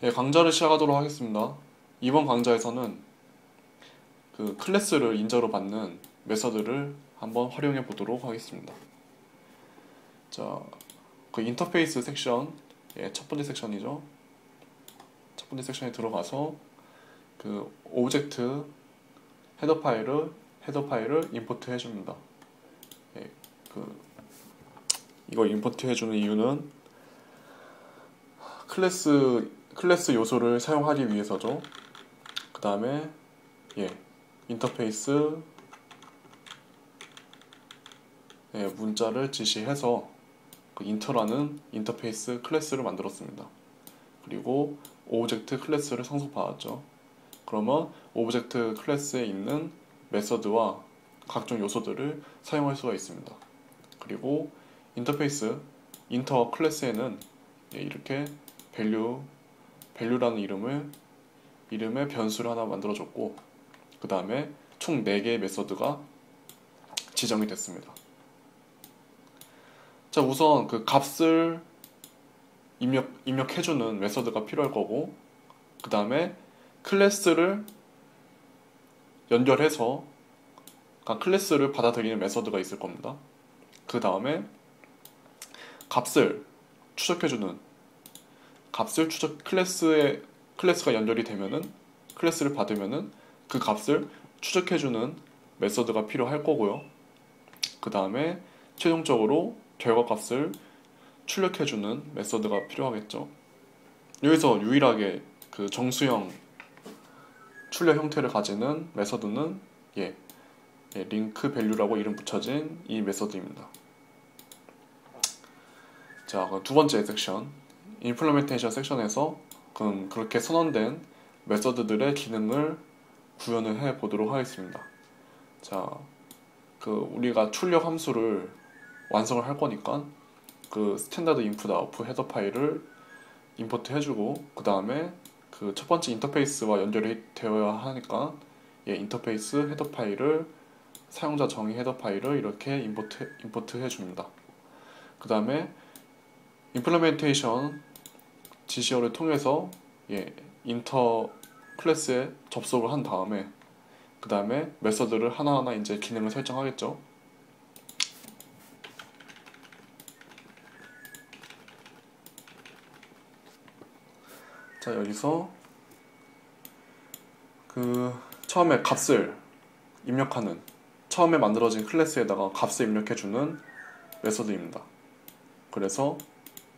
예, 강좌를 시작하도록 하겠습니다. 이번 강좌에서는 그 클래스를 인자로 받는 메서드를 한번 활용해 보도록 하겠습니다. 자, 그 인터페이스 섹션, 예, 첫 번째 섹션이죠. 첫 번째 섹션에 들어가서 그 오브젝트 헤더 파일을 임포트 해줍니다. 예, 그 이거 임포트 해주는 이유는 클래스 요소를 사용하기 위해서죠. 그 다음에 예, 인터페이스 문자를 지시해서 그 인터라는 인터페이스 클래스를 만들었습니다. 그리고 오브젝트 클래스를 상속받았죠. 그러면 오브젝트 클래스에 있는 메서드와 각종 요소들을 사용할 수가 있습니다. 그리고 인터페이스 인터 클래스에는 이렇게 value라는 이름의 변수를 하나 만들어줬고, 그 다음에 총 4개의 메서드가 지정이 됐습니다. 자, 우선 그 값을 입력해주는 메서드가 필요할 거고, 그 다음에 클래스를 연결해서 클래스를 받아들이는 메서드가 있을 겁니다. 그 다음에 값을 추적해주는 클래스가 연결이 되면은, 클래스를 받으면은 그 값을 추적해주는 메서드가 필요할 거고요. 그 다음에 최종적으로 결과값을 출력해주는 메서드가 필요하겠죠. 여기서 유일하게 그 정수형 출력 형태를 가지는 메서드는 링크 밸류라고 이름 붙여진 이 메서드입니다. 자, 두 번째 섹션, 임플리멘테이션 섹션에서 그렇게 선언된 메서드들의 기능을 구현을 해 보도록 하겠습니다. 자, 우리가 출력 함수를 완성을 할 거니까 그 스탠다드 인풋 아웃풋 헤더 파일을 임포트 해주고, 그 다음에 그 첫 번째 인터페이스와 연결이 되어야 하니까 인터페이스 헤더 파일을 사용자 정의 헤더 파일을 이렇게 임포트 해줍니다. 그 다음에 임플리멘테이션 지시어를 통해서 인터 클래스에 접속을 한 다음에 그 다음에 메서드를 하나하나 이제 기능을 설정하겠죠. 자, 여기서 처음에 값을 입력하는, 처음에 만들어진 클래스에다가 값을 입력해주는 메서드입니다. 그래서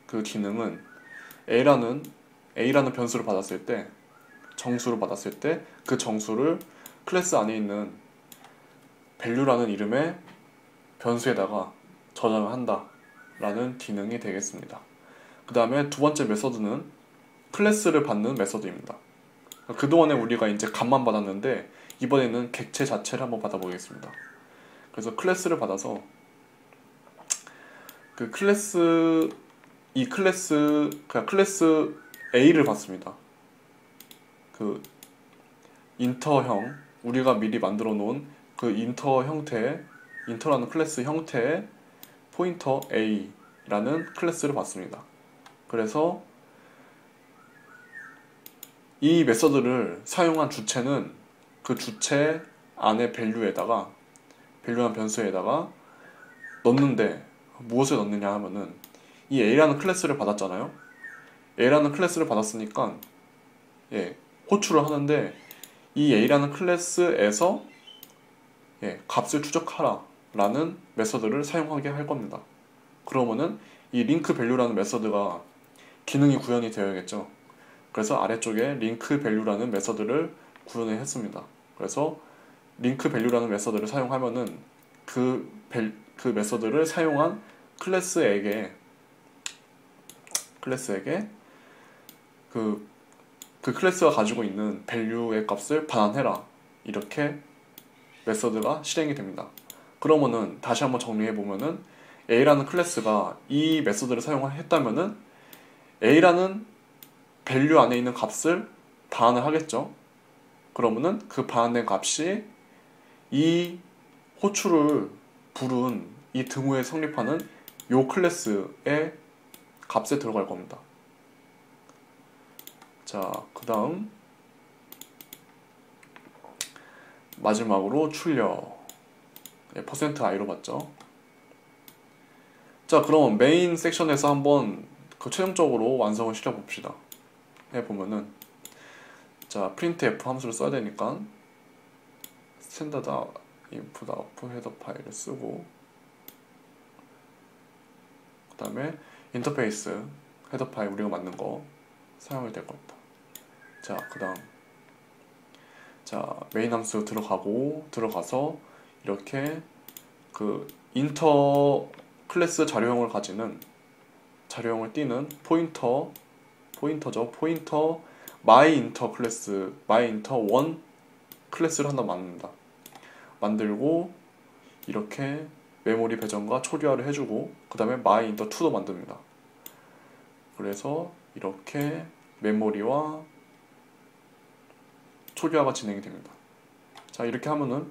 그 기능은 A라는 변수를 받았을 때, 정수를 받았을 때 그 정수를 클래스 안에 있는 value라는 이름의 변수에다가 저장을 한다 라는 기능이 되겠습니다. 그 다음에 두 번째 메서드는 클래스를 받는 메서드입니다. 그동안에 우리가 이제 값만 받았는데 이번에는 객체 자체를 한번 받아보겠습니다. 그래서 클래스를 받아서 클래스 A를 받습니다. 인터형, 우리가 미리 만들어 놓은 인터라는 클래스 형태의 포인터 A라는 클래스를 받습니다. 그래서 이 메서드를 사용한 주체는 그 주체 안의 value라는 변수에다가 넣는데, 무엇을 넣느냐 하면은 이 A라는 클래스를 받았잖아요. A라는 클래스를 받았으니까 호출을 하는데, 이 A라는 클래스에서 값을 추적하라 라는 메서드를 사용하게 할 겁니다. 그러면은 이 링크 value라는 메서드가 기능이 구현이 되어야겠죠. 그래서 아래쪽에 링크 value라는 메서드를 구현을 했습니다. 그래서 링크 value라는 메서드를 사용하면은 그 메서드를 사용한 클래스에게 그 클래스가 가지고 있는 value의 값을 반환해라, 이렇게 메서드가 실행이 됩니다. 그러면은 다시 한번 정리해 보면은 A라는 클래스가 이 메서드를 사용했다면은 A라는 value 안에 있는 값을 반환을 하겠죠. 그러면은 그 반환된 값이 이 호출을 부른 이 등호에 성립하는 요 클래스의 값에 들어갈 겁니다. 자, 그 다음 마지막으로 출력 %i로 봤죠. 자, 그럼 메인 섹션에서 한번 그 최종적으로 완성을 시켜봅시다. 해보면은 자, printf 함수를 써야 되니까 스탠다드 인풋 아웃풋 헤더 파일을 쓰고 그 다음에 인터페이스 헤더 파일 우리가 만든 거 사용이 될 겁니다. 자, 그 다음 자, 메인 함수 들어가서 이렇게 그 인터 클래스 자료형을 가지는 자료형을 띄는 포인터죠. 포인터 my 인터 클래스 my 인터 원 클래스를 하나 만들고 이렇게 메모리 배정과 초기화를 해주고 그 다음에 my 인터 2도 만듭니다. 그래서 이렇게 메모리와 초기화가 진행이 됩니다. 자, 이렇게 하면은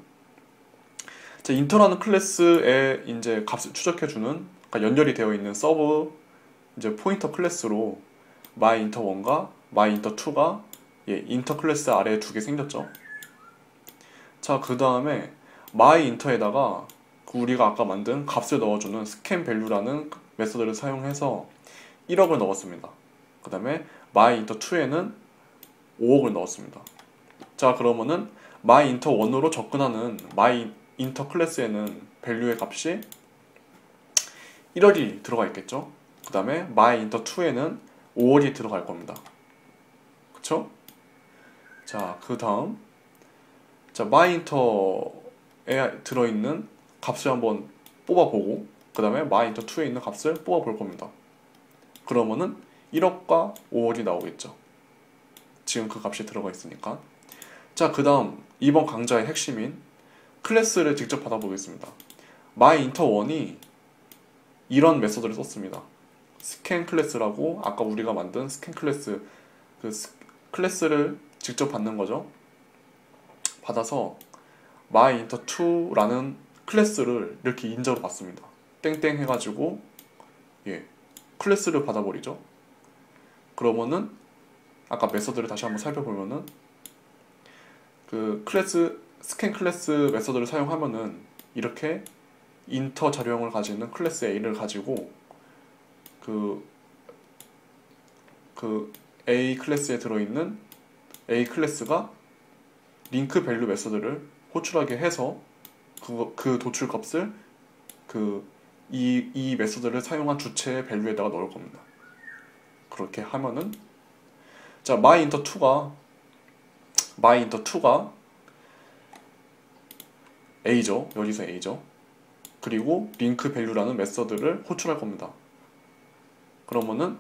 자, 인터라는 클래스에 이제 값을 추적해주는 그러니까 연결이 되어 있는 서브 이제 포인터 클래스로 my 인터 1과 my 인터 2가 인터 클래스 아래에 두 개 생겼죠. 자, 그 다음에 my 인터에다가 우리가 아까 만든 값을 넣어주는 scan value라는 메서드를 사용해서 1억을 넣었습니다. 그 다음에 my 인터 2에는 5억을 넣었습니다. 자, 그러면은 my 인터 1으로 접근하는 my 인터 클래스에는 value의 값이 1월이 들어가 있겠죠. 그 다음에 my 인터 2에는 5월이 들어갈 겁니다. 그쵸? 자, 그 다음 자, my 인터에 들어있는 값을 한번 뽑아보고 그 다음에 my 인터 2에 있는 값을 뽑아볼 겁니다. 그러면은 1억과 5월이 나오겠죠. 지금 그 값이 들어가 있으니까. 자, 그 다음 이번 강좌의 핵심인 클래스를 직접 받아보겠습니다. my 인터 1이 이런 메서드를 썼습니다. scan 클래스라고 아까 우리가 만든 scan 클래스 클래스를 직접 받는 거죠. 받아서 my 인터 2라는 클래스를 이렇게 인저로 받습니다. 땡땡 해가지고 클래스를 받아버리죠. 그러면은 아까 메서드를 다시 한번 살펴보면은 그 클래스 스캔 클래스 메서드를 사용하면은 이렇게 인터 자료형을 가지는 클래스 A를 가지고 그 A 클래스에 들어있는 A 클래스가 링크 밸류 메서드를 호출하게 해서 그 도출 값을 이 메서드를 사용한 주체의 밸류에다가 넣을 겁니다. 그렇게 하면은 자, my 인터 2가 A죠. 여기서 A죠. 그리고 링크 밸류라는 메서드를 호출할 겁니다. 그러면은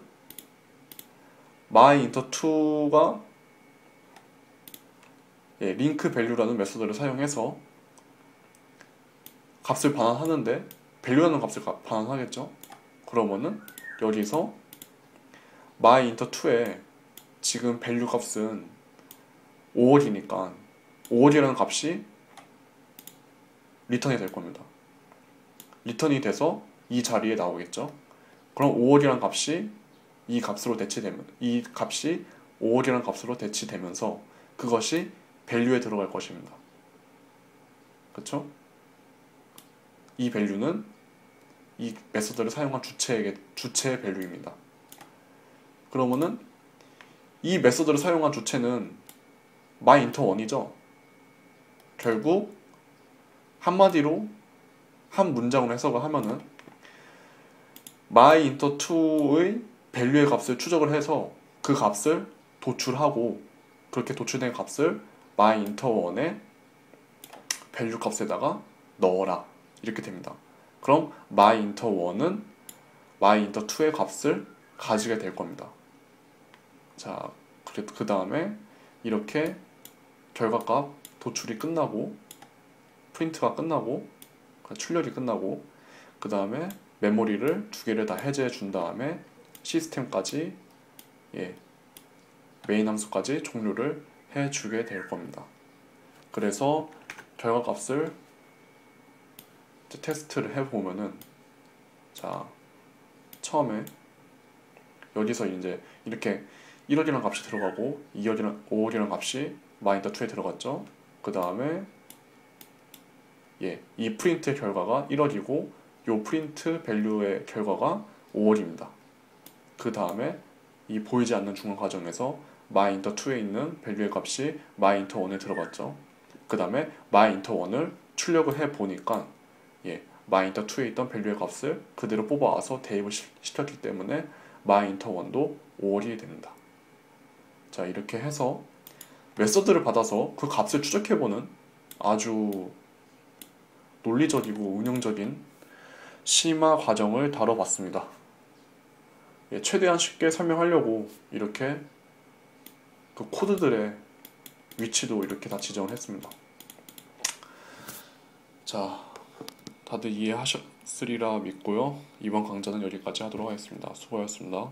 my 인터 2가 링크 밸류라는 메서드를 사용해서 값을 반환하는데 밸류라는 값을 반환하겠죠. 그러면은 여기서 my 인터 2에 지금 밸류 값은 5월이니까 5월이라는 값이 리턴이 될 겁니다. 리턴이 돼서 이 자리에 나오겠죠. 그럼 5월이라는 값이 이 값이 5월이라는 값으로 대치되면서 그것이 밸류에 들어갈 것입니다. 그렇죠? 이 밸류는 이 메서드를 사용한 주체의 밸류입니다. 그러면은 이 메서드를 사용한 주체는 my 인터 1이죠. 결국 한마디로 한 문장으로 해석을 하면은 my 인터 2의 밸류의 값을 추적을 해서 그 값을 도출하고 그렇게 도출된 값을 my 인터 1의 밸류 값에다가 넣어라 이렇게 됩니다. 그럼 my 인터 1은 my 인터 2의 값을 가지게 될 겁니다. 자, 그 다음에 이렇게 결과값 도출이 끝나고 프린트가 끝나고 출력이 끝나고 그 다음에 메모리를 두 개를 다 해제해 준 다음에 시스템까지 메인 함수까지 종료를 해주게 될 겁니다. 그래서 결과값을 테스트를 해보면은 자, 처음에 여기서 이제 이렇게 1월이라는 값이 들어가고 5월이라는 값이 마이너스 2에 들어갔죠. 그 다음에 이 프린트의 결과가 1월이고 요 프린트 밸류의 결과가 5월입니다. 그 다음에 이 보이지 않는 중간 과정에서 마이너스 2에 있는 밸류의 값이 마이너스 1에 들어갔죠. 그 다음에 마이너스 1을 출력을 해 보니까 마이너스 2에 있던 밸류의 값을 그대로 뽑아와서 대입을 시켰기 때문에 마이너스 1도 5월이 됩니다. 자, 이렇게 해서 메서드를 받아서 그 값을 추적해보는 아주 논리적이고 운영적인 심화 과정을 다뤄봤습니다. 최대한 쉽게 설명하려고 이렇게 그 코드들의 위치도 이렇게 다 지정을 했습니다. 자, 다들 이해하셨으리라 믿고요. 이번 강좌는 여기까지 하도록 하겠습니다. 수고하셨습니다.